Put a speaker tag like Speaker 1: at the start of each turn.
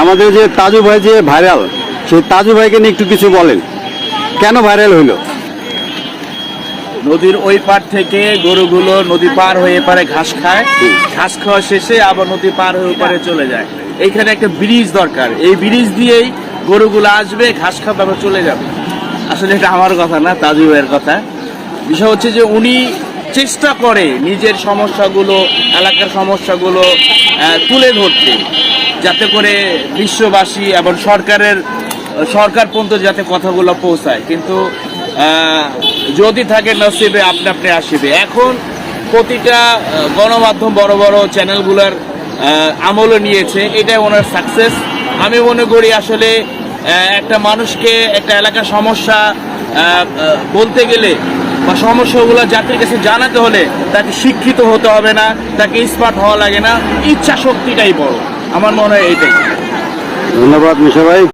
Speaker 1: আমাদের যে তাজু ভাই যে ভাইরাল, সেই তাজু ভাইকে নিয়ে একটু কিছু বলেন, কেন ভাইরাল হইলো?
Speaker 2: নদীর ওই পার থেকে গরুগুলো নদী পার হয়ে পারে ঘাস খায়, ঘাস খাওয়া শেষে আবার নদী পার হয়ে পারে চলে যায়। এইখানে একটা ব্রিজ দরকার, এই ব্রিজ দিয়েই গরুগুলো আসবে, ঘাস খাওয়া তারপর চলে যাবে। আসলে এটা আমার কথা না, তাজু ভাইয়ের কথা। বিষয় হচ্ছে যে উনি চেষ্টা করে নিজের সমস্যাগুলো, এলাকার সমস্যাগুলো তুলে ধরতে, যাতে করে বিশ্ববাসী এবং সরকার পর্যন্ত যাতে কথাগুলো পৌঁছায়। কিন্তু যদি থাকে নসিবে আপনি আপনি আসিবে। এখন প্রতিটা গণমাধ্যম বড় বড় চ্যানেলগুলোর আমলও নিয়েছে, এটাই ওনার সাকসেস। আমি মনে করি আসলে একটা মানুষকে একটা এলাকার সমস্যা বলতে গেলে বা সমস্যাগুলো জাতির কাছে জানাতে হলে তাকে শিক্ষিত হতে হবে না, তাকে স্মার্ট হওয়া লাগে না, ইচ্ছা শক্তিটাই বড়। আমার মনে হয় এইটাই।
Speaker 1: ধন্যবাদ মিশা ভাই।